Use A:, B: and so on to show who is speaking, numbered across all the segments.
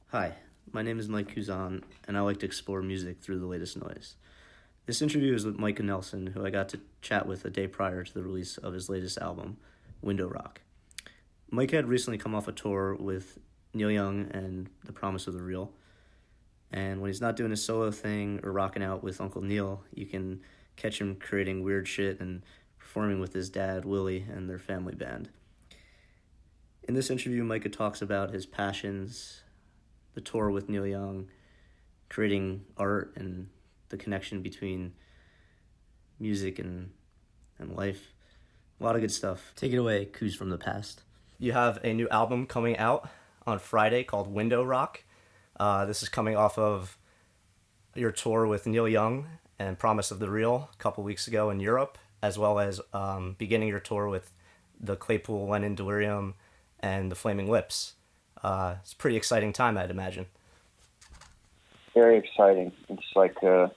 A: Hi, my name is Mike Kuzan, and I like to explore music through the latest noise. This interview is with Micah Nelson, who I got to chat with a day prior to the release of his latest album, Window Rock. Mike had recently come off a tour with Neil Young and The Promise of the Real, and when he's not doing his solo thing or rocking out with Uncle Neil, you can catch him creating weird shit and performing with his dad, Willie, and their family band. In this interview, Micah talks about his passions, the tour with Neil Young, creating art, and the connection between music and life. A lot of good stuff. Take it away, Kuz from the past. You have a new album coming out on Friday called Window Rock. This is coming off of your tour with Neil Young and Promise of the Real a couple weeks ago in Europe, as well as beginning your tour with the Claypool, Lennon, Delirium, and the Flaming Lips. It's a pretty exciting time, I'd imagine.
B: Very exciting. It's like a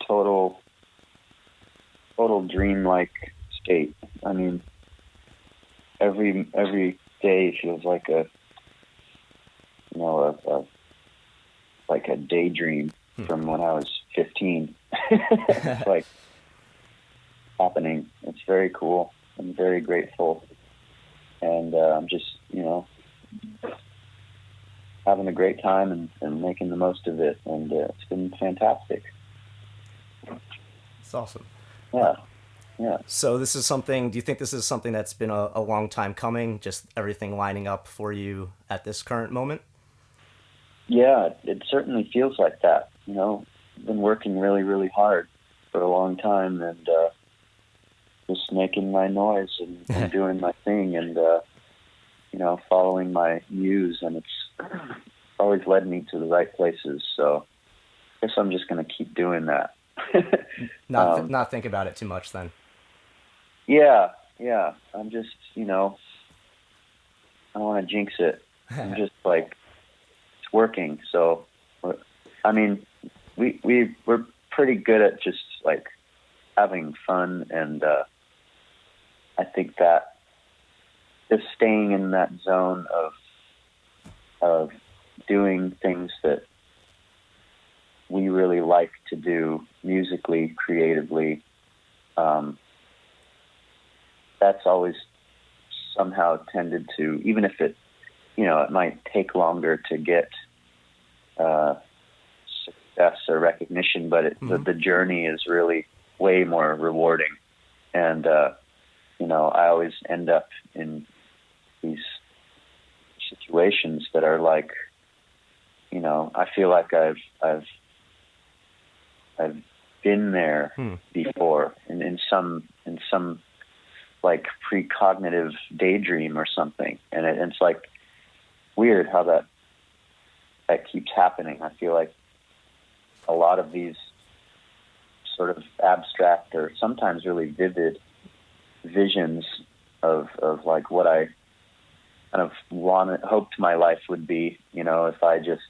B: total dream-like state. I mean, every day feels like like a daydream from when I was 15. It's like happening. It's very cool. I'm very grateful, and I'm just having a great time and making the most of it, and it's been fantastic.
A: It's awesome.
B: Yeah.
A: So do you think this is something that's been a long time coming, just everything lining up for you at this current moment?
B: Yeah, it certainly feels like that. Been working really, really hard for a long time, and just making my noise and doing my thing, and following my muse, and it's always led me to the right places. So I guess I'm just going to keep doing that.
A: Not think about it too much then.
B: Yeah. I'm just, I don't want to jinx it. I'm just like, it's working. So, I mean, we're pretty good at just like having fun, and I think that just staying in that zone of doing things that we really like to do musically, creatively, that's always somehow tended to, even if it might take longer to get success or recognition, but the journey is really way more rewarding. And, I always end up in these situations that are like, I feel like I've been there before in some like precognitive daydream or something, and it's like weird how that keeps happening. I feel like a lot of these sort of abstract or sometimes really vivid visions of like what I kind of hoped my life would be, if I just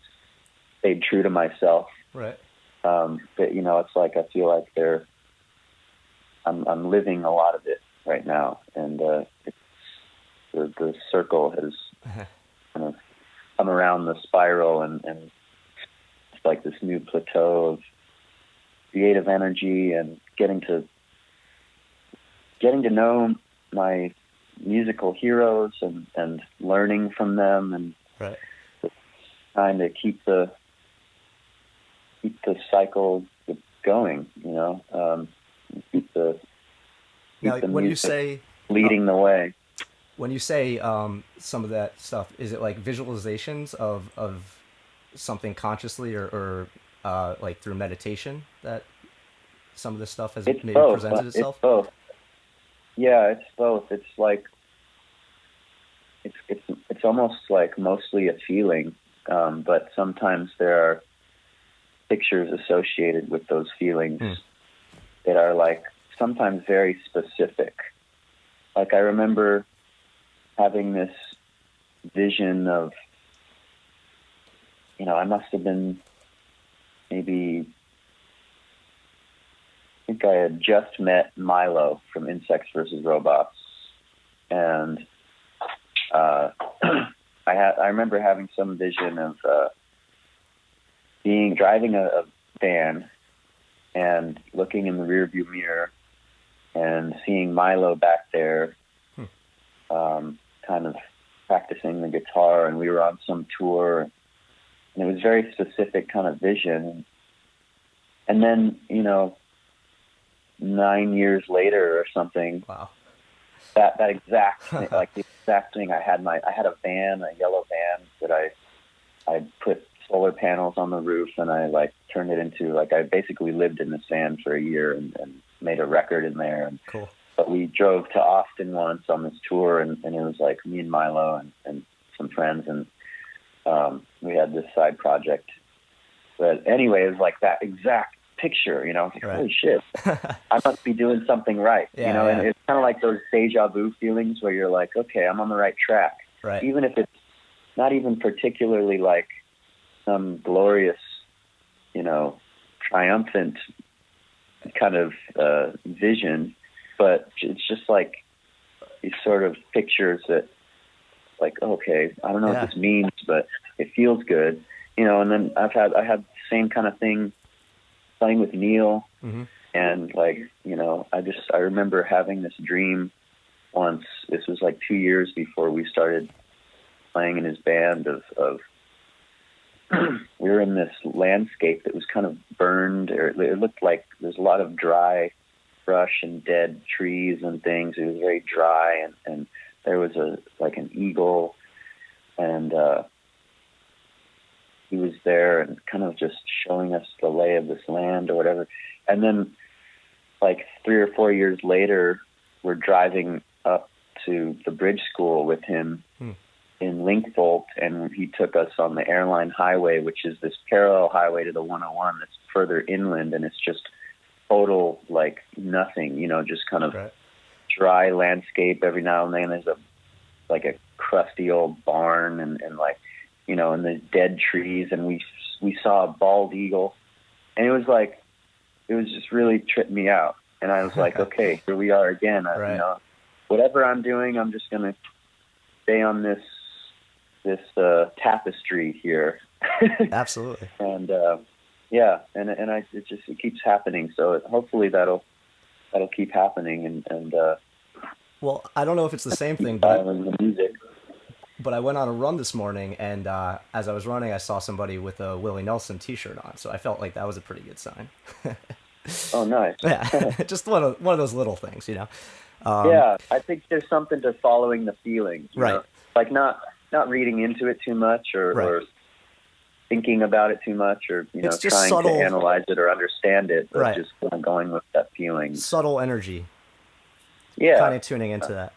B: stayed true to myself.
A: Right.
B: But it's like I feel like I'm living a lot of it right now, and the circle has kind of come around the spiral, and it's like this new plateau of creative energy and getting to know my musical heroes and learning from them, and
A: right.
B: trying to keep the cycle going, keep the
A: when you say
B: leading the way.
A: When you say some of that stuff, is it like visualizations of something consciously or like through meditation that some of this stuff has maybe presented itself?
B: It's both. Yeah, it's both. It's like it's almost like mostly a feeling, but sometimes there are pictures associated with those feelings that are like sometimes very specific. Like I remember having this vision of, I must have been maybe, I think I had just met Milo from Insects versus Robots, and I remember having some vision of driving a van and looking in the rearview mirror and seeing Milo back there, kind of practicing the guitar, and we were on some tour, and it was very specific kind of vision. And then, 9 years later or something,
A: wow,
B: that exact thing, like the exact thing, I had a van, a yellow van that I put solar panels on the roof, and I like turned it into, like, I basically lived in this van for a year and made a record in there. And
A: cool.
B: But we drove to Austin once on this tour, and it was like me and Milo and some friends, and we had this side project. But anyway, it was like that exact picture, like,
A: right.
B: Holy shit, I must be doing something right, and it's kind of like those deja vu feelings where you're like, okay, I'm on the right track.
A: Right.
B: Even if it's not even particularly like some glorious, triumphant kind of vision, but it's just like these sort of pictures that, like, okay, I don't know what this means, but it feels good, and then I had the same kind of thing playing with Neil, and like, I remember having this dream once. This was like 2 years before we started playing in his band of we were in this landscape that was kind of burned, or it looked like there's a lot of dry brush and dead trees and things. It was very dry, and there was an eagle, and he was there and kind of just showing us the lay of this land or whatever. And then like 3 or 4 years later, we're driving up to the bridge school with him in Linkbolt, and he took us on the Airline Highway, which is this parallel highway to the 101 that's further inland, and it's just total, like, nothing, just kind of dry landscape. Every now and then there's a crusty old barn and like, and the dead trees, and we saw a bald eagle, and it was just really tripping me out. And I was like, okay, here we are again. Whatever I'm doing, I'm just going to stay on this tapestry here.
A: Absolutely.
B: And it keeps happening. So hopefully that'll keep happening. And
A: well, I don't know if it's the same thing, but
B: the music.
A: But I went on a run this morning, and as I was running, I saw somebody with a Willie Nelson T-shirt on, so I felt like that was a pretty good sign.
B: Oh, nice.
A: Yeah, just one of those little things,
B: Yeah, I think there's something to following the feelings,
A: right?
B: know? Like not reading into it too much, or thinking about it too much, or
A: it's
B: trying
A: subtle,
B: to analyze it or understand it, but just kind of going with that feeling.
A: Subtle energy.
B: Yeah,
A: kind of tuning into that.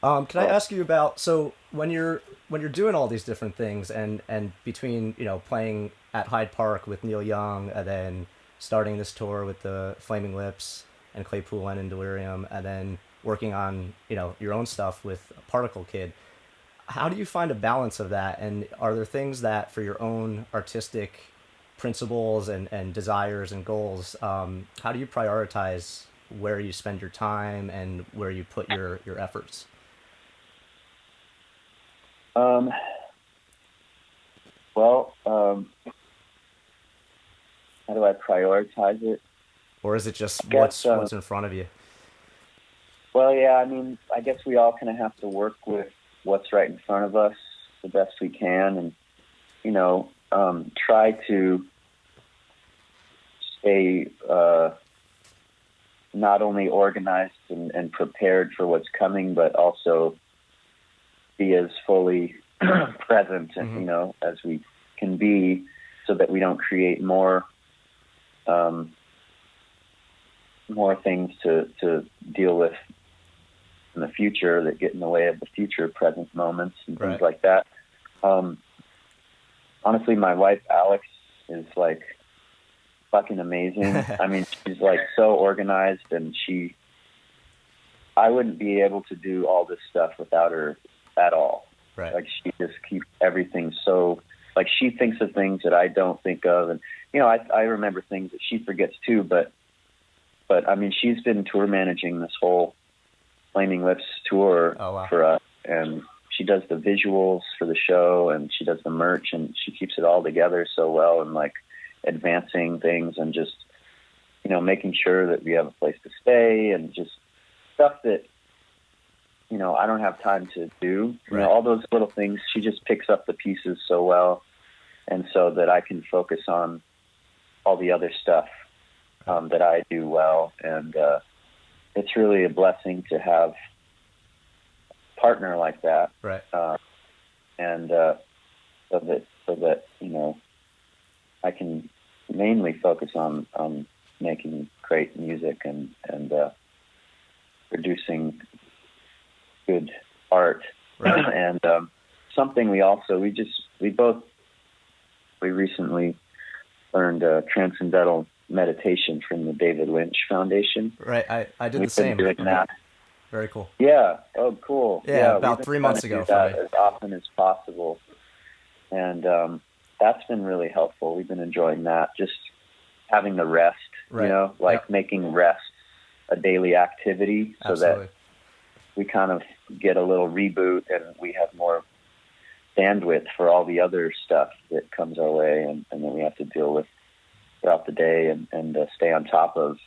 A: Can I ask you about, so when you're doing all these different things, and between playing at Hyde Park with Neil Young, and then starting this tour with the Flaming Lips and Claypool, Lennon, Delirium, and then working on your own stuff with Particle Kid, how do you find a balance of that? And are there things that, for your own artistic principles and desires and goals, how do you prioritize where you spend your time and where you put your efforts?
B: How do I prioritize it?
A: Or is it just what's in front of you?
B: Well, yeah, I mean, I guess we all kind of have to work with what's right in front of us the best we can, and, try to stay not only organized and prepared for what's coming, but also be as fully present, as we can be, so that we don't create more things to deal with in the future that get in the way of the future present moments and things like that. Honestly, my wife Alex is like fucking amazing. I mean, she's like so organized, and I wouldn't be able to do all this stuff without her at all.
A: Right.
B: Like, she just keeps everything so, like, she thinks of things that I don't think of, and I remember things that she forgets too. But I mean, she's been tour managing this whole Flaming Lips tour for us, and she does the visuals for the show, and she does the merch, and she keeps it all together so well, and like advancing things, and just, you know, making sure that we have a place to stay, and just stuff that, you know, I don't have time to do. You know, all those little things, she just picks up the pieces so well, and so that I can focus on all the other stuff that I do well. And it's really a blessing to have a partner like that.
A: Right.
B: And so that, you know, I can mainly focus on making great music and producing good art. Right. And something we recently learned transcendental meditation from the David Lynch Foundation.
A: Right. I did the same.
B: Doing that.
A: Very cool.
B: Yeah. Oh, cool.
A: Yeah, about 3 months ago.
B: Do that as often as possible. And that's been really helpful. We've been enjoying that. Just having the rest, you know, like making rest a daily activity so that we kind of get a little reboot and we have more bandwidth for all the other stuff that comes our way and then we have to deal with throughout the day and stay on top of.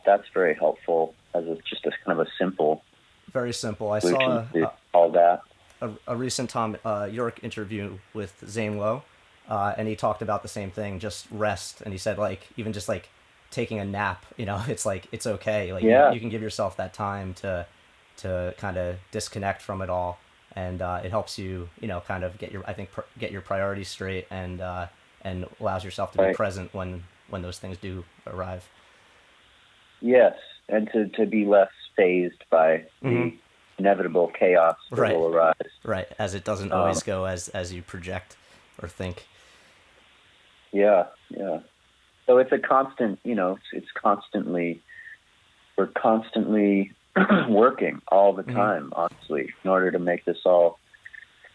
B: That's very helpful as just a kind of a simple.
A: Very simple. I saw
B: all that.
A: A recent Tom York interview with Zane Lowe, and he talked about the same thing, just rest. And he said, like, even just like taking a nap, you know, it's like, it's okay. Like you can give yourself that time to kind of disconnect from it all. And it helps you, you know, kind of get your priorities straight and allows yourself to be present when those things do arrive. Yes.
B: And to be less fazed by the inevitable chaos that will arise.
A: Right. As it doesn't always go as you project or think.
B: Yeah. Yeah. So it's a constant, you know, we're constantly working all the time, honestly, in order to make this all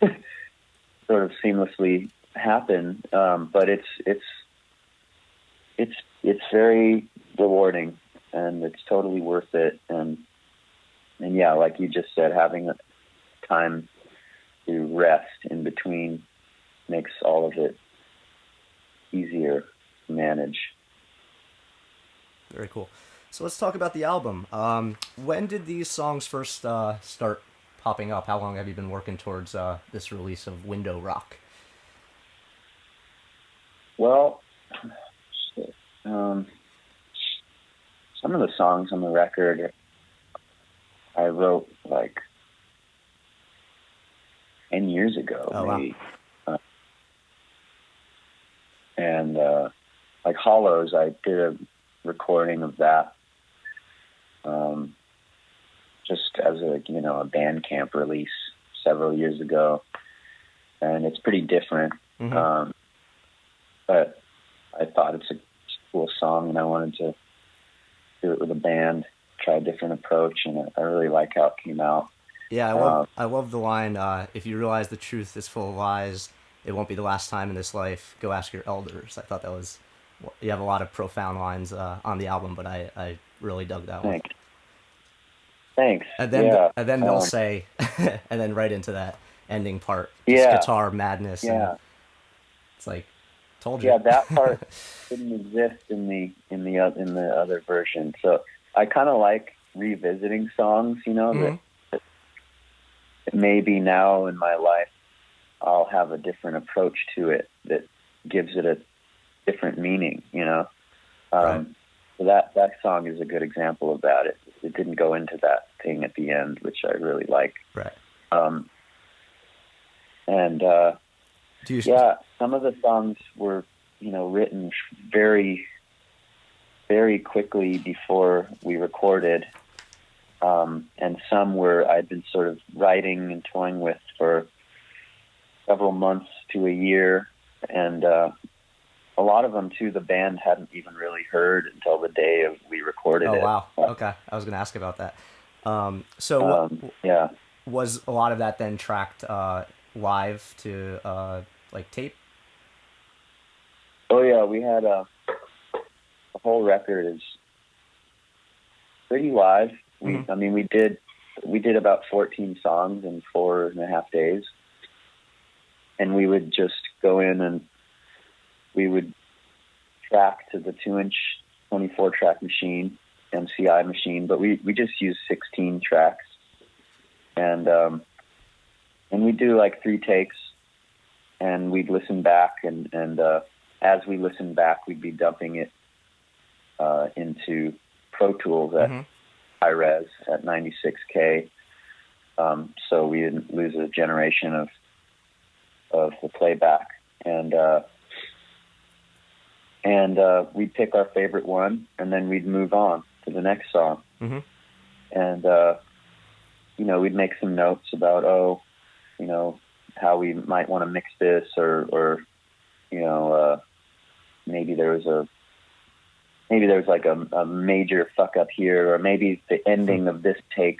B: sort of seamlessly happen. But it's very rewarding and it's totally worth it. And yeah, like you just said, having time to rest in between makes all of it easier to manage.
A: Very cool. So let's talk about the album. When did these songs first start popping up? How long have you been working towards this release of Window Rock?
B: Well, some of the songs on the record I wrote like 10 years ago, maybe. Wow. And like Hollows, I did a recording of that just as a Bandcamp release several years ago, and it's pretty different. But I thought it's a cool song, and I wanted to do it with a band, try a different approach, and I really like how it came out.
A: Yeah, I love the line, if you realize the truth is full of lies, it won't be the last time in this life, go ask your elders. I thought that was, you have a lot of profound lines on the album, but I really dug that one.
B: Thanks.
A: And then they'll say, and then right into that ending part, just guitar madness.
B: Yeah.
A: And it's like, told you.
B: Yeah, that part didn't exist in the other version. So I kind of like revisiting songs, that maybe now in my life I'll have a different approach to it that gives it a different meaning,
A: Right.
B: So that song is a good example of that. It didn't go into that thing at the end, which I really like.
A: Right.
B: Some of the songs were, written very, very quickly before we recorded. And some I'd been sort of writing and toying with for several months to a year. And a lot of them, too, the band hadn't even really heard until the day we recorded it.
A: Oh, wow. Okay. I was going to ask about that. Was a lot of that then tracked live to tape?
B: Oh, yeah. We had the whole record is pretty live. We did we did about 14 songs in 4.5 days, and we would just go in and we would track to the 2-inch 24-track machine, MCI machine, but we just used 16 tracks, and we do like 3 takes, and we'd listen back, and as we listened back, we'd be dumping it into Pro Tools at high res at 96K, so we didn't lose a generation of the playback, and we'd pick our favorite one, and then we'd move on to the next song. And we'd make some notes about how we might want to mix this, or maybe there was like a major fuck up here, or maybe the ending of this take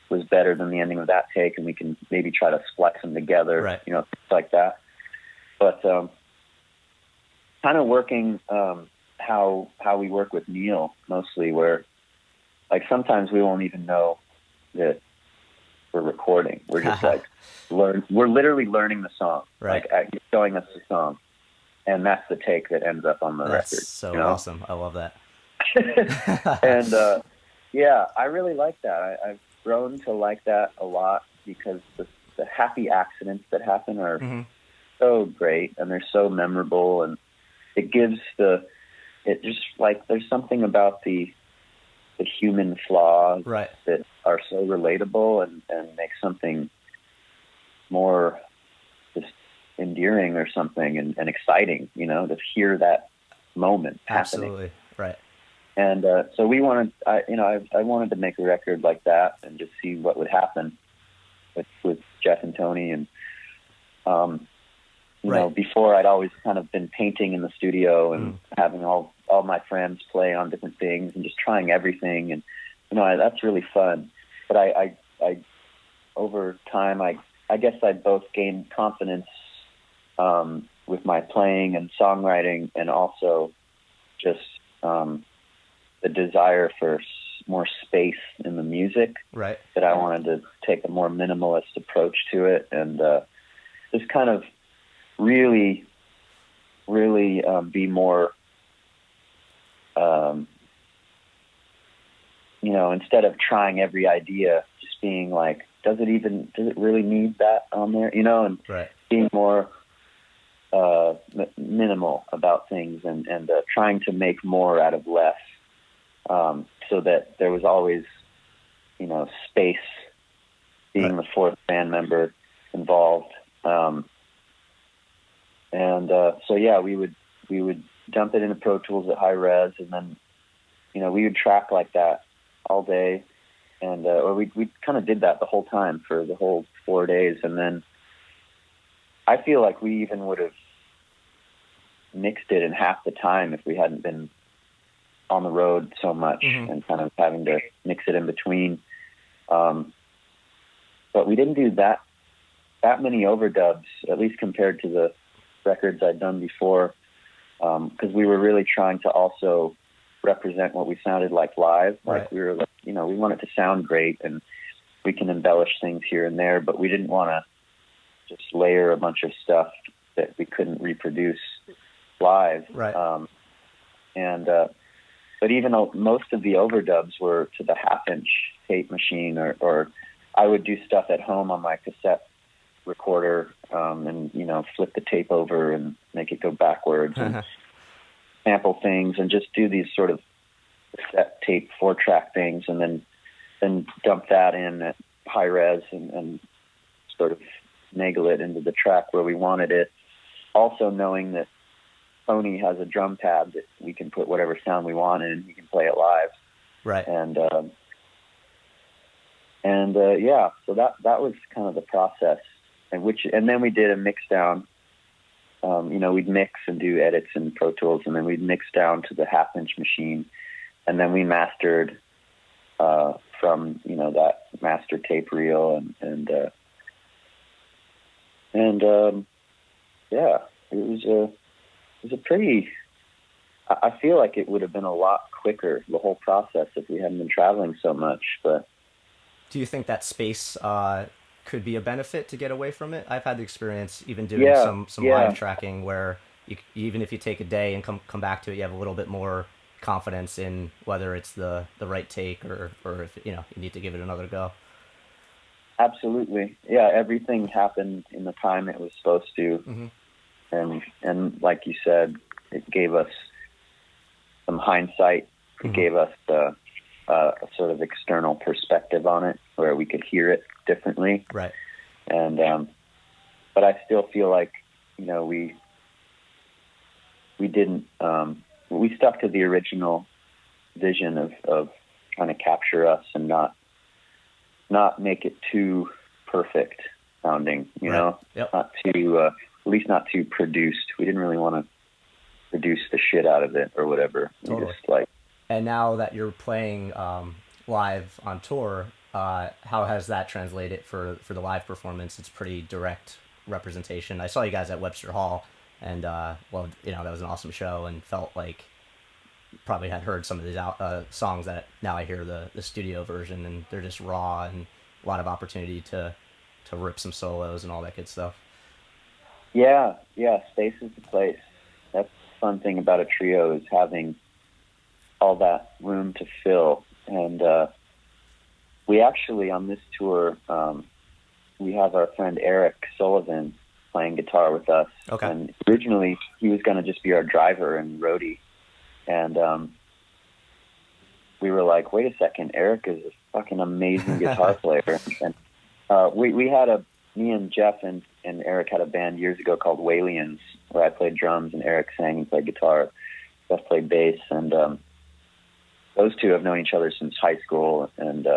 B: was better than the ending of that take, and we can maybe try to splice them together,
A: right.
B: Things like that. But kind of working how we work with Neil mostly, where like sometimes we won't even know that we're recording. We're just like we're literally learning the song,
A: right?
B: Like he's showing us the song, and that's the take that ends up on the record.
A: That's so awesome. I love that.
B: And yeah, I really like that. I've grown to like that a lot, because the happy accidents that happen are so great, and they're so memorable, and it gives just like there's something about the human flaws
A: right.
B: that are so relatable and make something more just endearing or something, and exciting, to hear that moment
A: Absolutely.
B: happening.
A: Right.
B: And so we wanted, I wanted to make a record like that and just see what would happen with Jeff and Tony. And, before I'd always kind of been painting in the studio and having all my friends play on different things and just trying everything. And, that's really fun. But I over time, I guess I both gained confidence with my playing and songwriting, and also just the desire for more space in the music,
A: right?
B: That I wanted to take a more minimalist approach to it, and just kind of really be more, instead of trying every idea, just being like, does it really need that on there? And
A: right.
B: being more minimal about things, and trying to make more out of less, so that there was always, space, being the fourth band member involved. So yeah, we would dump it into Pro Tools at high res, and then, we would track like that all day, and or we kind of did that the whole time for the whole 4 days, and then I feel like we even would have mixed it in half the time if we hadn't been on the road so much and kind of having to mix it in between. But we didn't do that many overdubs, at least compared to the records I'd done before, because we were really trying to also represent what we sounded like live. Like we were, we want it to sound great, and we can embellish things here and there, but we didn't want to just layer a bunch of stuff that we couldn't reproduce live.
A: Right.
B: But even though most of the overdubs were to the 1/2-inch tape machine, or I would do stuff at home on my cassette recorder, and flip the tape over and make it go backwards and sample things, and just do these sort of cassette tape 4-track things, and then dump that in at high res and sort of nagle it into the track where we wanted it. Also knowing that Tony has a drum pad that we can put whatever sound we want in, he can play it live.
A: Right.
B: And yeah, so that was kind of the process, and then we did a mix down. We'd mix and do edits in Pro Tools, and then we'd mix down to the 1/2-inch machine, and then we mastered from that master tape reel, and yeah, it was a pretty. I feel like it would have been a lot quicker, the whole process, if we hadn't been traveling so much, but.
C: Do you think that space could be a benefit to get away from it? I've had the experience even doing some live tracking where even if you take a day and come back to it, you have a little bit more confidence in whether it's the right take or if you need to give it another go.
B: Absolutely. Yeah, everything happened in the time it was supposed to.
C: Mm-hmm.
B: And like you said, it gave us some hindsight. It gave us a sort of external perspective on it where we could hear it differently.
C: Right.
B: And but I still feel like, we didn't we stuck to the original vision of trying to capture us and not make it too perfect sounding, you know,
C: Yep.
B: not too, at least not too produced. We didn't really want to produce the shit out of it or whatever.
C: Totally.
B: Just
C: and now that you're playing live on tour, how has that translated for the live performance? It's pretty direct representation. I saw you guys at Webster Hall, and that was an awesome show, and felt like probably had heard some of these songs that now I hear the studio version, and they're just raw and a lot of opportunity to rip some solos and all that good stuff.
B: Yeah, space is the place. That's the fun thing about a trio, is having all that room to fill. And we actually, on this tour, we have our friend Eric Sullivan playing guitar with us.
C: Okay.
B: And originally he was going to just be our driver and roadie. And we were like, wait a second, Eric is a fucking amazing guitar player. And we had me and Jeff and Eric had a band years ago called Walians, where I played drums and Eric sang and played guitar. Jeff played bass. And those two have known each other since high school. And,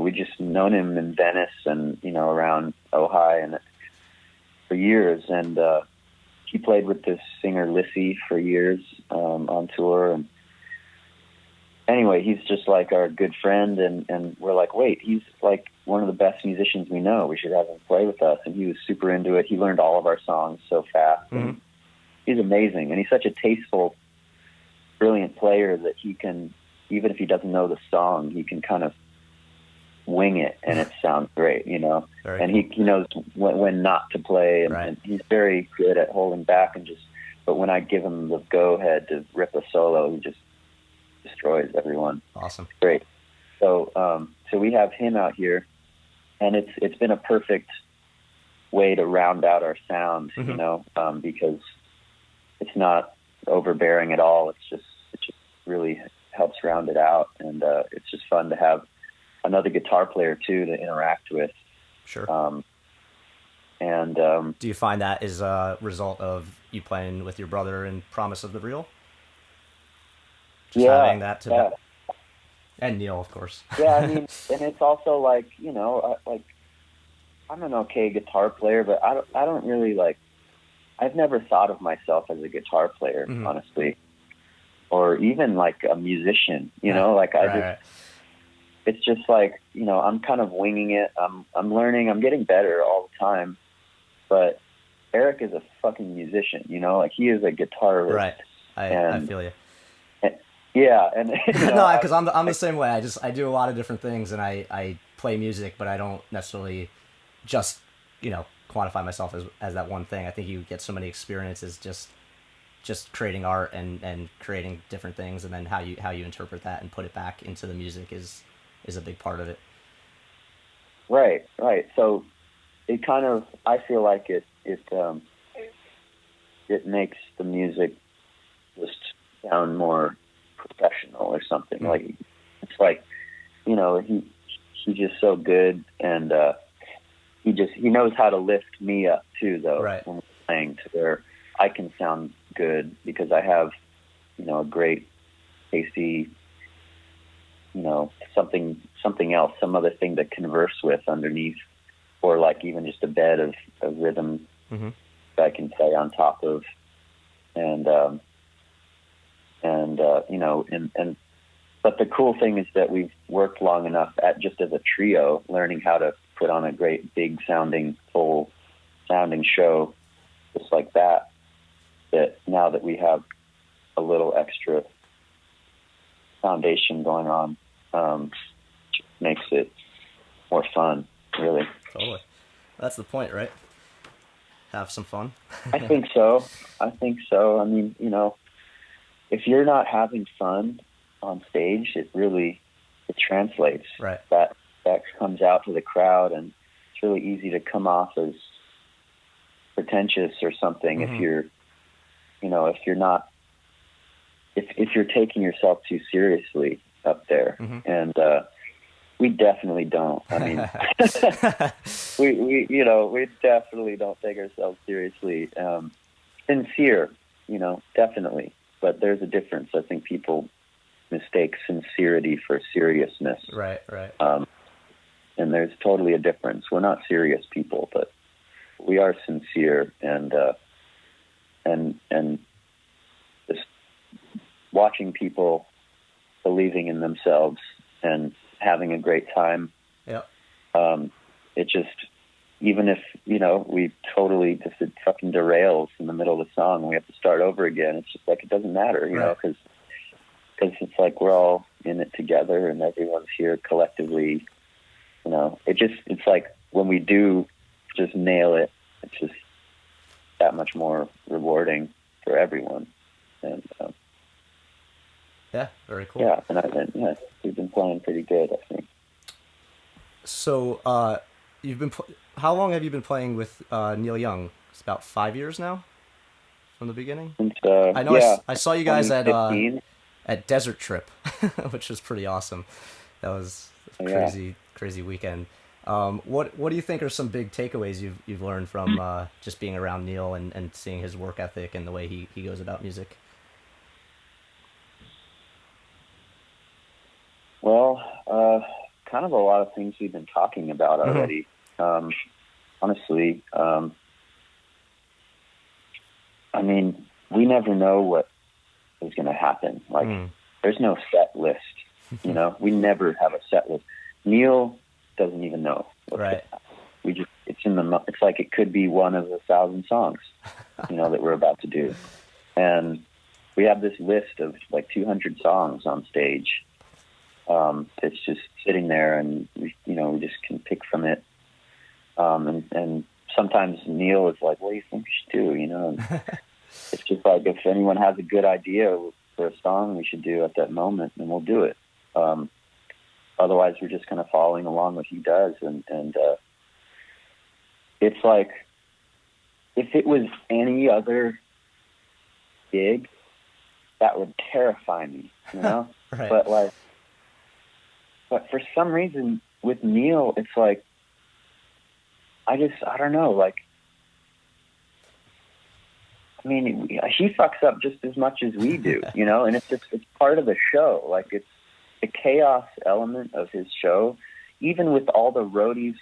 B: we just known him in Venice and, around Ojai and for years. And he played with this singer Lissy for years on tour. And anyway, he's just like our good friend. And we're like, wait, he's like one of the best musicians we know. We should have him play with us. And he was super into it. He learned all of our songs so fast.
C: Mm-hmm.
B: And he's amazing. And he's such a tasteful, brilliant player that he can, even if he doesn't know the song, he can kind of wing it and it sounds great,
C: Very
B: and
C: cool.
B: he knows when not to play, and,
C: Right.
B: and he's very good at holding back but when I give him the go ahead to rip a solo, he just destroys everyone.
C: Awesome.
B: Great. So we have him out here, and it's been a perfect way to round out our sound,
C: Mm-hmm.
B: Because it's not overbearing at all. It just really helps round it out, and it's just fun to have another guitar player too to interact with.
C: Sure.
B: Do
C: you find that is a result of you playing with your brother in Promise of the Real? Just having that to and Neil, of course.
B: Yeah, I mean, and it's also like, I'm an okay guitar player, but I don't really I've never thought of myself as a guitar player,
C: Mm-hmm.
B: honestly, or even like a musician,
C: Right.
B: It's just like, I'm kind of winging it. I'm learning. I'm getting better all the time. But Eric is a fucking musician, he is a guitarist.
C: Right. I feel you.
B: Yeah, and
C: no, because I'm the same way. I do a lot of different things, and I play music, but I don't necessarily just quantify myself as that one thing. I think you get so many experiences just creating art and creating different things, and then how you interpret that and put it back into the music is a big part of it.
B: Right. So it kind of, I feel like it makes the music just sound more professional or something.
C: Mm-hmm.
B: Like, it's like, he's just so good, and he knows how to lift me up too, though.
C: Right.
B: When we're playing, to where I can sound good because I have, a great, tasty, something else, some other thing to converse with underneath, or like even just a bed of rhythm
C: mm-hmm.
B: that I can play on top of, but the cool thing is that we've worked long enough just as a trio, learning how to put on a great big sounding, full sounding show, just like that now that we have a little extra foundation going on, makes it more fun, really.
C: Totally. That's the point, right? Have some fun.
B: I think so. I mean, you know, if you're not having fun on stage, it translates.
C: Right.
B: That comes out to the crowd, and it's really easy to come off as pretentious or something if you're, you know, if you're not, if you're taking yourself too seriously up there. And we definitely don't. I mean, we definitely don't take ourselves seriously. Sincere, you know, definitely. But there's a difference. I think people mistake sincerity for seriousness.
C: Right.
B: And there's totally a difference. We're not serious people, but we are sincere, and just watching people believing in themselves and having a great time.
C: Yep.
B: It just, even if, you know, we totally just it fucking derails in the middle of the song and we have to start over again, it's just like, it doesn't matter, you know, because it's like we're all in it together and everyone's here collectively, you know. It's like when we do just nail it, it's just that much more rewarding for everyone. And
C: yeah, very cool.
B: Yeah, and we've been playing pretty good, I think.
C: So, how long have you been playing with Neil Young? It's about 5 years now, from the beginning.
B: Since,
C: I know. I saw you guys at Desert Trip, which was pretty awesome. That was a crazy weekend. What do you think are some big takeaways you've learned from just being around Neil and seeing his work ethic and the way he goes about music?
B: Well, kind of a lot of things we've been talking about already. Honestly, I mean, we never know what is going to happen. Like, there's no set list, you know. We never have a set list. Neil doesn't even know what's going to happen. It's like it could be one of 1,000 songs, you know, that we're about to do. And we have this list of like 200 songs on stage. It's just sitting there, and we just can pick from it. And sometimes Neil is like, "What do you think we should do?" You know, and it's just like, if anyone has a good idea for a song we should do at that moment, then we'll do it. Otherwise, we're just kind of following along what he does, and it's like, if it was any other gig, that would terrify me, you know.
C: Right.
B: But for some reason with Neil, it's like, I don't know, like, I mean, he fucks up just as much as we do, you know, and it's part of the show. Like, it's the chaos element of his show, even with all the roadies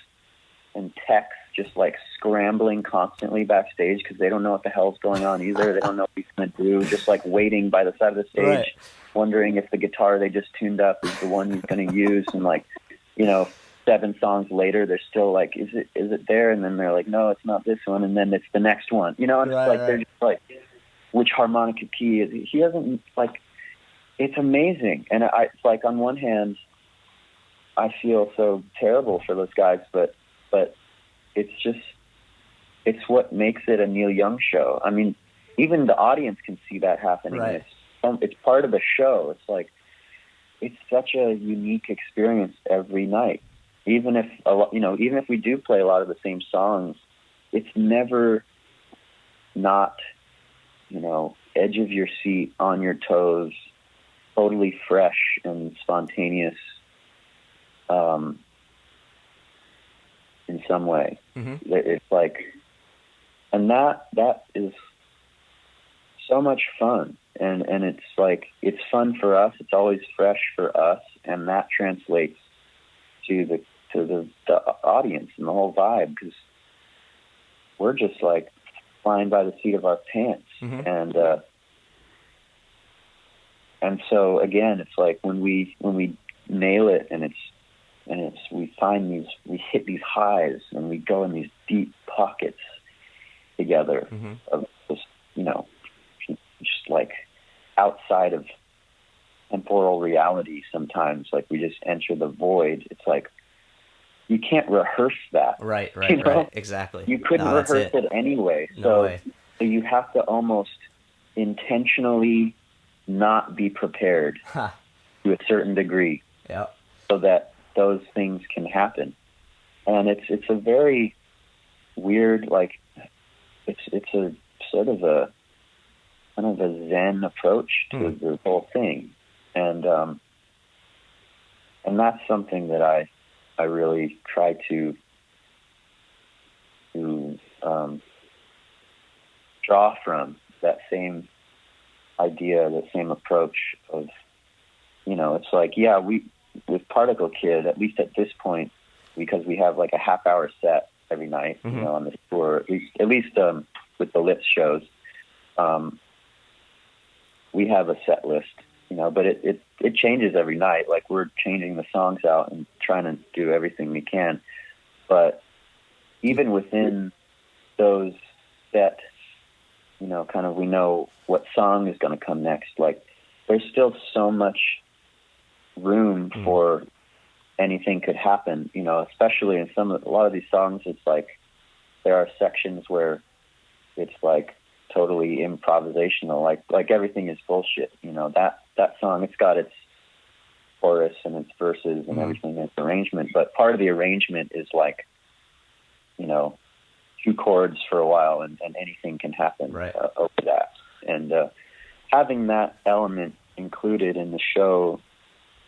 B: and techs just like scrambling constantly backstage because they don't know what the hell's going on either. They don't know what he's going to do, just like waiting by the side of the stage. Right. Wondering if the guitar they just tuned up is the one he's going to use, and like, you know, 7 songs later, they're still like, is it there? And then they're like, no, it's not this one, and then it's the next one, you know. And it's like, they're just like, which harmonica key is it? He doesn't, like, it's amazing. And it's like, on one hand, I feel so terrible for those guys, but it's what makes it a Neil Young show. I mean, even the audience can see that happening.
C: Right.
B: It's part of the show. It's like, it's such a unique experience every night. Even if we do play a lot of the same songs, it's never not, you know, edge of your seat, on your toes, totally fresh and spontaneous, in some way. It's like, and that is so much fun. And it's like, it's fun for us. It's always fresh for us, and that translates to the audience and the whole vibe, because we're just like flying by the seat of our pants. And so again, it's like when we nail it, and we hit these highs, and we go in these deep pockets together of just, you know, just like outside of temporal reality sometimes. Like, we just enter the void. It's like, you can't rehearse that.
C: Right,
B: You know?
C: right, exactly.
B: You couldn't
C: No, that's
B: rehearse it anyway.
C: No way.
B: So you have to almost intentionally not be prepared
C: Ha.
B: to a certain degree,
C: Yeah.
B: so that those things can happen. And it's a very weird, like, it's a sort of a kind of a Zen approach to the whole thing, and that's something that I really try to draw from, that same idea, that same approach of, you know, it's like, yeah, we, with Particle Kid, at least at this point, because we have like a half-hour set every night, you know, on this tour, at least with the Lips shows, we have a set list, you know, but it changes every night. Like, we're changing the songs out and trying to do everything we can. But even within those set, you know, kind of, we know what song is going to come next. Like, there's still so much room for anything could happen, you know, especially in a lot of these songs. It's like, there are sections where it's like totally improvisational, like everything is bullshit, you know. That song, it's got its chorus and its verses and everything, its arrangement, but part of the arrangement is like, you know, 2 chords for a while, and anything can happen over that. And having that element included in the show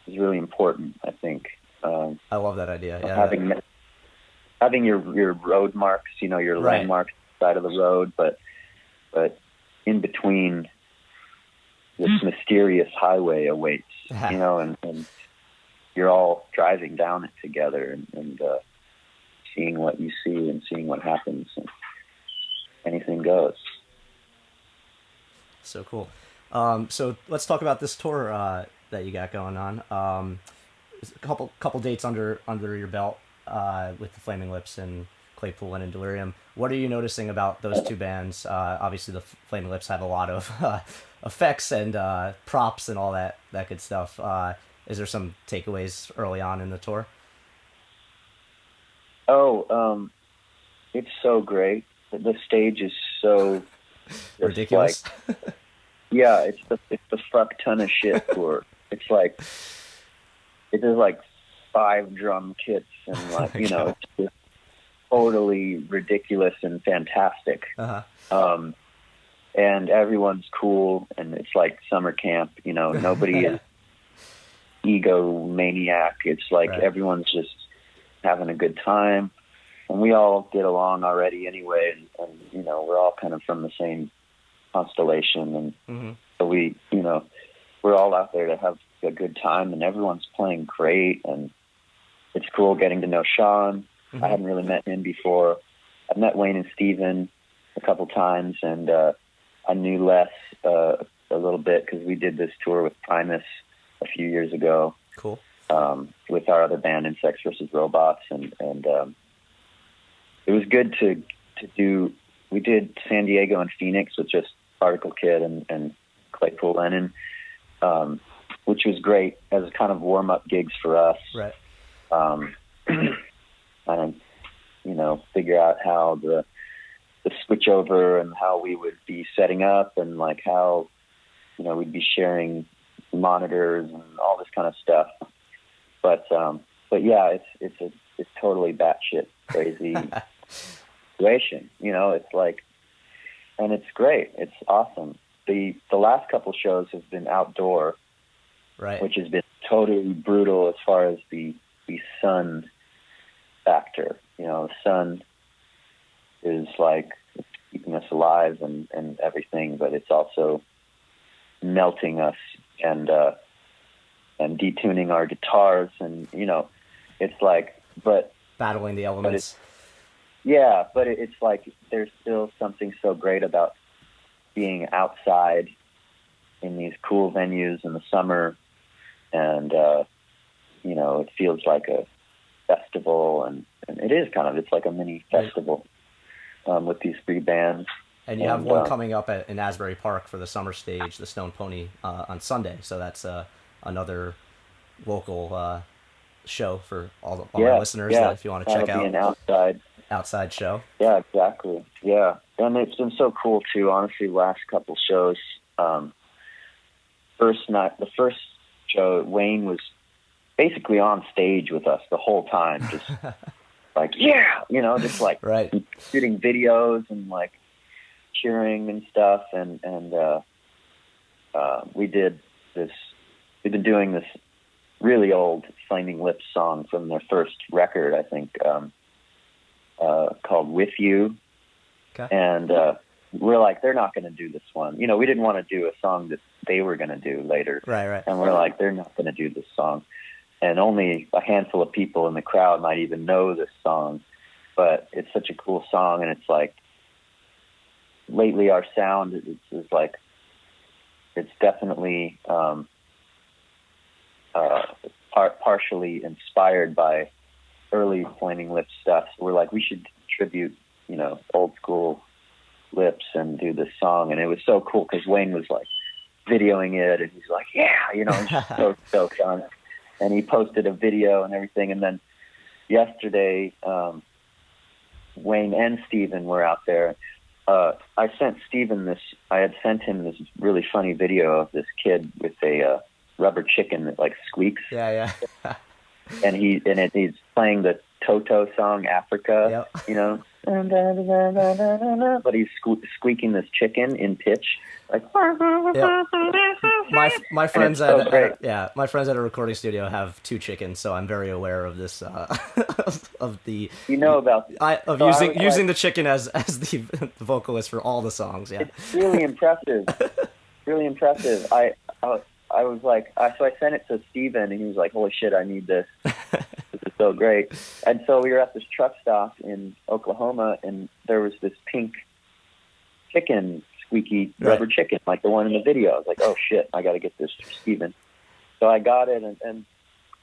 B: is really important, I think.
C: I love that idea. Yeah.
B: Having your road marks, you know, your landmarks side of the road, but in between, this mysterious highway awaits, you know, and you're all driving down it together, and seeing what you see and seeing what happens, and anything goes.
C: So cool. So let's talk about this tour that you got going on. A couple dates under your belt with the Flaming Lips and Claypool, Lennon, Delirium. What are you noticing about those 2 bands? Obviously, the Flaming Lips have a lot of effects and props and all that good stuff. Is there some takeaways early on in the tour?
B: Oh, it's so great. The stage is so
C: ridiculous.
B: Like, yeah, it's the fuck ton of shit tour. It's like, there's like 5 drum kits, and like, you know, it's just totally ridiculous and fantastic. And everyone's cool, and it's like summer camp, you know. Nobody is egomaniac. It's like everyone's just having a good time, and we all get along already anyway, and you know, we're all kind of from the same constellation, and so we, you know, we're all out there to have a good time, and everyone's playing great, and it's cool getting to know Sean. I hadn't really met him before. I've met Wayne and Steven a couple times, and I knew Les a little bit because we did this tour with Primus a few years ago.
C: Cool.
B: With our other band, Insects vs. Robots, and it was good to do. We did San Diego and Phoenix with just Particle Kid and Claypool, Lennon, which was great as kind of warm-up gigs for us.
C: Right.
B: And, you know, figure out how the switch over and how we would be setting up, and like how, you know, we'd be sharing monitors and all this kind of stuff. But yeah, it's totally batshit crazy situation. You know, it's like, and it's great. It's awesome. The last couple shows have been outdoor, which has been totally brutal as far as the sun factor. You know, the sun is like keeping us alive and everything, but it's also melting us and detuning our guitars, and you know, it's like, but
C: battling the elements.
B: But it's like there's still something so great about being outside in these cool venues in the summer, and you know, it feels like a festival, and it is kind of, it's like a mini festival with these 3 bands.
C: And you have one coming up in Asbury Park for the summer stage, the Stone Pony, on Sunday. So that's another local show for all our listeners that if you want to check
B: That'll
C: out.
B: Be an
C: outside show.
B: Yeah, exactly. Yeah, and it's been so cool too. Honestly, last couple shows. The first show, Wayne was basically on stage with us the whole time, just like just like
C: right.
B: shooting videos and like cheering and stuff. And we did this. We've been doing this really old Flaming Lips song from their first record, I think, called "With You."
C: Okay.
B: And we're like, they're not going to do this one. We didn't want to do a song that they were going to do later.
C: Right.
B: And we're like, they're not going to do this song. And only a handful of people in the crowd might even know this song. But it's such a cool song. And it's like, lately our sound is like, it's definitely partially inspired by early Flaming Lips stuff. So we're like, we should tribute, old school Lips and do this song. And it was so cool because Wayne was like videoing it and he's like, he's just so stoked on it. And he posted a video and everything. And then yesterday, Wayne and Steven were out there. I had sent him this really funny video of this kid with a rubber chicken that like squeaks.
C: Yeah.
B: And he's playing the Toto song Africa,
C: Yep.
B: But he's squeaking this chicken in pitch, like.
C: Yep. My friends my friends at a recording studio have 2 chickens, so I'm very aware of this of the using the chicken as the vocalist for all the songs. Yeah,
B: it's really impressive. Really impressive. I was like, so I sent it to Steven, and he was like, "Holy shit, I need this. This is so great." And so we were at this truck stop in Oklahoma, and there was this pink chicken, squeaky rubber chicken, like the one in the video. I was like, "Oh shit, I got to get this to Steven." So I got it, and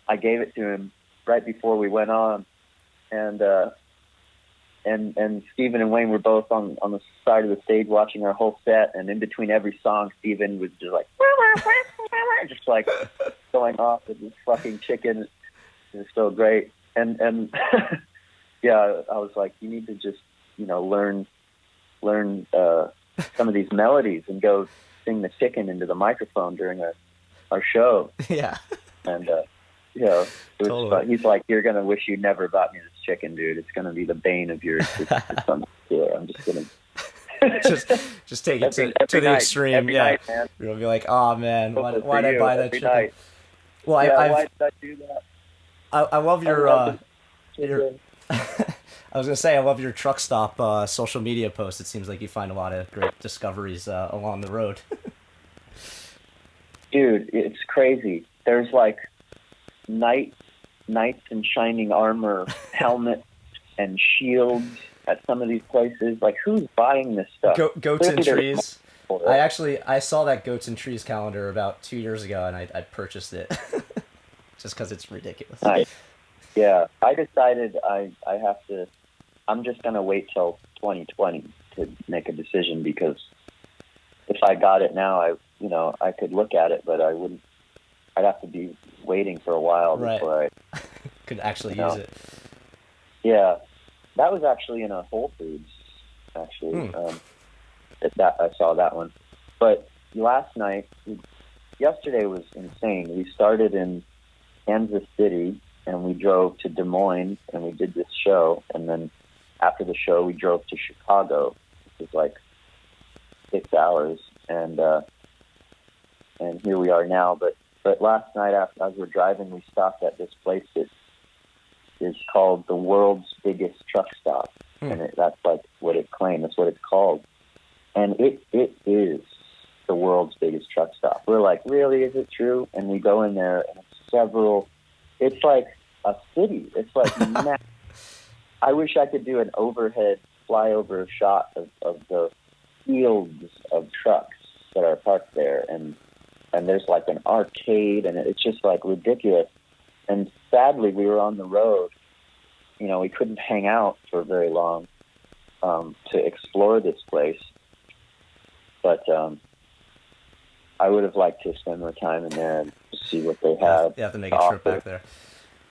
B: I gave it to him right before we went on, and Steven and Wayne were both on the side of the stage watching our whole set, and in between every song, Steven was just like, just like going off with this fucking chicken. It was so great. And yeah, I was like, you need to just, learn some of these melodies and go sing the chicken into the microphone during our show.
C: Yeah.
B: And, it was
C: totally.
B: fun. He's like, you're going to wish you never bought me this chicken, dude. It's going to be the bane of your existence. I'm just going to
C: just take it to the extreme.
B: Every night, man.
C: You're gonna be like, oh man, why did I buy that chicken?
B: Night.
C: Well,
B: why did I do that?
C: I love your I was gonna say I love your truck stop social media posts. It seems like you find a lot of great discoveries along the road.
B: Dude, it's crazy. There's like knights in shining armor, helmets and shields at some of these places. Like, who's buying this stuff?
C: Goats and trees. I saw that Goats and Trees calendar about 2 years ago, and I purchased it just because it's ridiculous.
B: Yeah, I decided I'm just going to wait till 2020 to make a decision, because if I got it now, I could look at it, but I'd have to be waiting for a while before I
C: could actually use it.
B: Yeah. That was actually in a Whole Foods, actually. That I saw that one. But yesterday was insane. We started in Kansas City, and we drove to Des Moines, and we did this show. And then after the show, we drove to Chicago, which was like 6 hours. And here we are now. But last night, as we're driving, we stopped at this place that is called the world's biggest truck stop. And that's like what it claimed. That's what it's called. And it is the world's biggest truck stop. We're like, really? Is it true? And we go in there, and it's like a city. It's like, I wish I could do an overhead flyover shot of the fields of trucks that are parked there. And there's like an arcade, and it's just like ridiculous. And sadly, we were on the road. We couldn't hang out for very long to explore this place. But I would have liked to spend more time in there and see what they have.
C: You have to make a trip back there.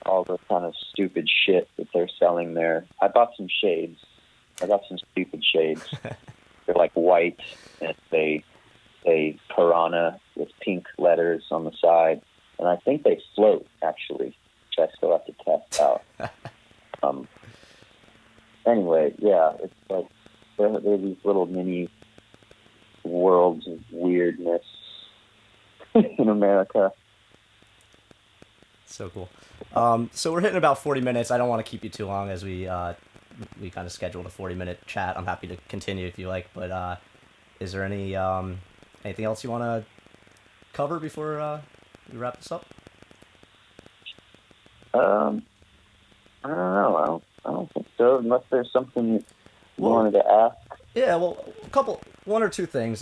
B: all the kind of stupid shit that they're selling there. I bought some shades. I got some stupid shades. They're like white, and they piranha with pink letters on the side, and I think they float actually, which I still have to test out. Anyway, yeah, it's like they're these little mini worlds of weirdness in America.
C: So cool. So we're hitting about 40 minutes. I don't want to keep you too long, as we kind of scheduled a 40-minute chat. I'm happy to continue if you like, but is there anything else you want to cover before we wrap this up?
B: I don't know. I don't think so, unless there's something you wanted to ask.
C: Yeah, well, one or two things.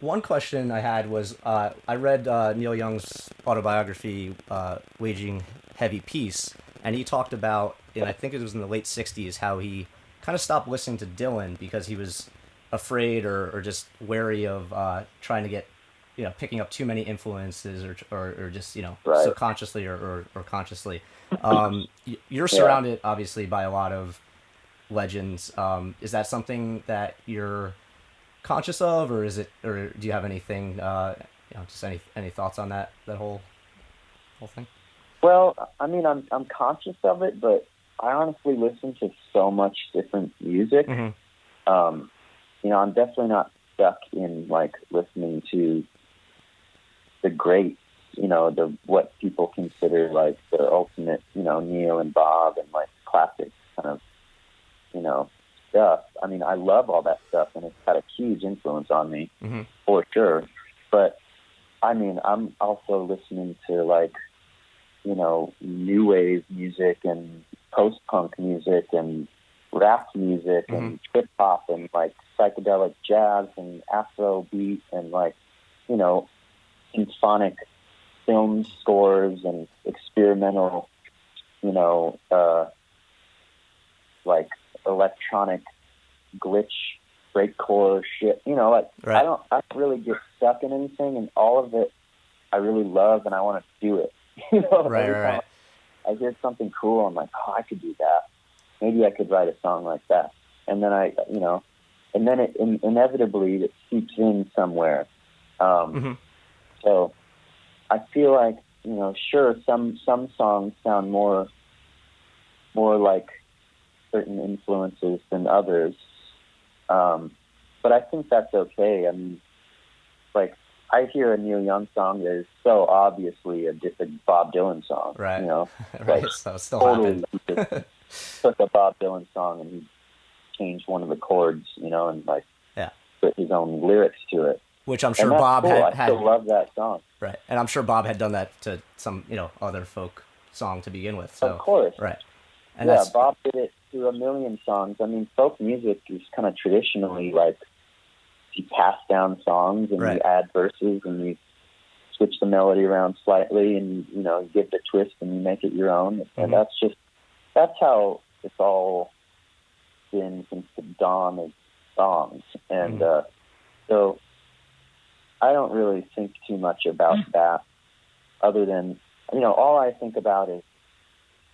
C: One question I had was, I read Neil Young's autobiography, Waging Heavy Peace, and he talked about, and I think it was in the late 60s, how he kind of stopped listening to Dylan because he was afraid or just wary of trying to get, picking up too many influences or just,
B: right.
C: subconsciously or consciously. You're surrounded, obviously, by a lot of legends. Is that something that you're conscious of, or do you have anything, just any thoughts on that whole thing?
B: Well, I mean, I'm conscious of it, but I honestly listen to so much different music.
C: Mm-hmm.
B: I'm definitely not stuck in like listening to the great, what people consider like the ultimate, Neil and Bob and like classic kind of, stuff. I mean, I love all that stuff, and it's had a huge influence on me,
C: mm-hmm.
B: for sure. But I mean, I'm also listening to like, new wave music and post-punk music and rap music, mm-hmm. and trip hop and like psychedelic jazz and Afro beat and like, symphonic film scores and experimental, like electronic glitch breakcore shit. Right. I don't really get stuck in anything, and all of it I really love, and I want to do it.
C: Right.
B: I hear something cool, I'm like, oh, I could do that. Maybe I could write a song like that. And then and then it inevitably it seeps in somewhere.
C: Mm-hmm.
B: So I feel like, sure, some songs sound more like certain influences than others. But I think that's okay. I mean, like, I hear a Neil Young song that is so obviously a Bob Dylan song.
C: Right.
B: Right.
C: Like, so it still
B: totally
C: happened.
B: just took a Bob Dylan song and he changed one of the chords, and like put his own lyrics to it.
C: Which I'm sure Bob
B: cool.
C: had.
B: I still love that song.
C: Right. And I'm sure Bob had done that to some, other folk song to begin with. So,
B: of course.
C: Right. And
B: Bob did it to a million songs. I mean, folk music is kind of traditionally like you pass down songs and you add verses and you switch the melody around slightly and, you give the twist and you make it your own.
C: Mm-hmm.
B: And that's how it's all been since the dawn of songs. And so I don't really think too much about that other than, all I think about is,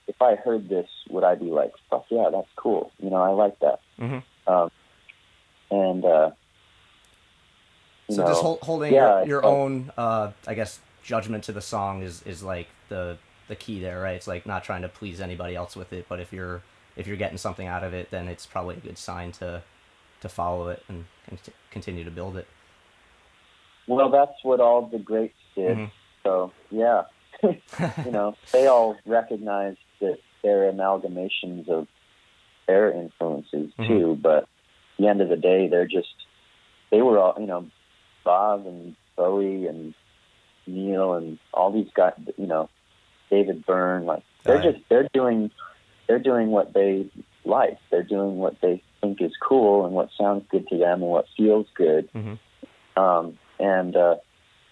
B: if I heard this, would I be like, fuck yeah, that's cool. I like that.
C: Mm-hmm. So just holding your own, I guess, judgment to the song is like the key there, right? It's like not trying to please anybody else with it, but if you're getting something out of it, then it's probably a good sign to follow it and continue to build it.
B: Well, that's what all the greats did.
C: Mm-hmm.
B: So yeah, they all recognized that they're amalgamations of their influences too. Mm-hmm. But at the end of the day, they were all, Bob and Bowie and Neil and all these guys, David Byrne, like they're doing what they like. They're doing what they think is cool and what sounds good to them and what feels good.
C: Mm-hmm.
B: And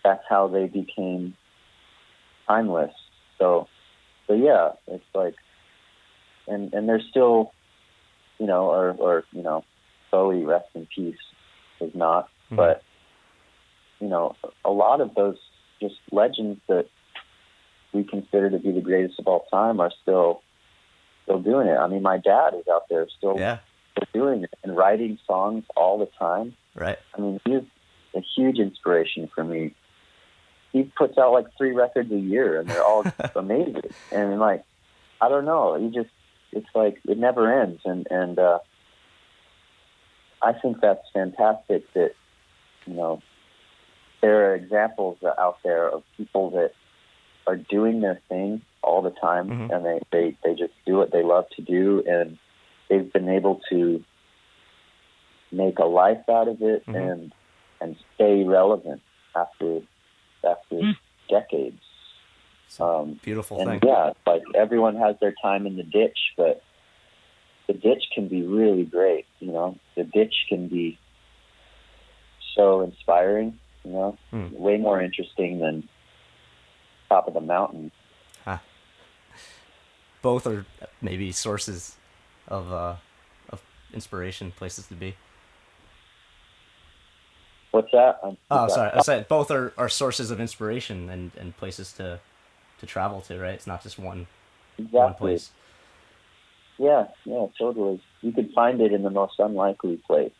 B: that's how they became timeless. So yeah, it's like, and they're still, or Bowie, rest in peace, is not,
C: mm-hmm.
B: but, a lot of those just legends that we consider to be the greatest of all time are still doing it. I mean, my dad is out there still doing it and writing songs all the time.
C: Right.
B: I mean, he's a huge inspiration for me. He puts out like 3 records a year, and they're all amazing. And like, I don't know, it's like it never ends. And I think that's fantastic that, you know, there are examples out there of people that are doing their thing all the time,
C: mm-hmm.
B: and they just do what they love to do, and they've been able to make a life out of it, mm-hmm. and stay relevant after decades.
C: Beautiful thing.
B: Yeah, like everyone has their time in the ditch, but the ditch can be really great. You know, the ditch can be so inspiring. You know, way more interesting than top of the mountain.
C: Huh. Both are maybe sources of inspiration, places to be.
B: What's that?
C: Sorry. I said both are sources of inspiration and places to travel to, right? It's not just one place.
B: Yeah, totally. You could find it in the most unlikely place.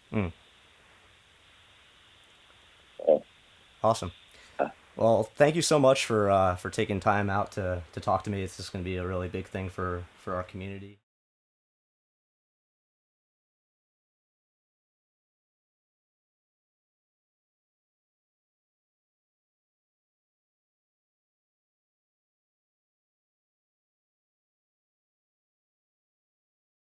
C: Awesome. Well, thank you so much for taking time out to talk to me. It's just going to be a really big thing for our community.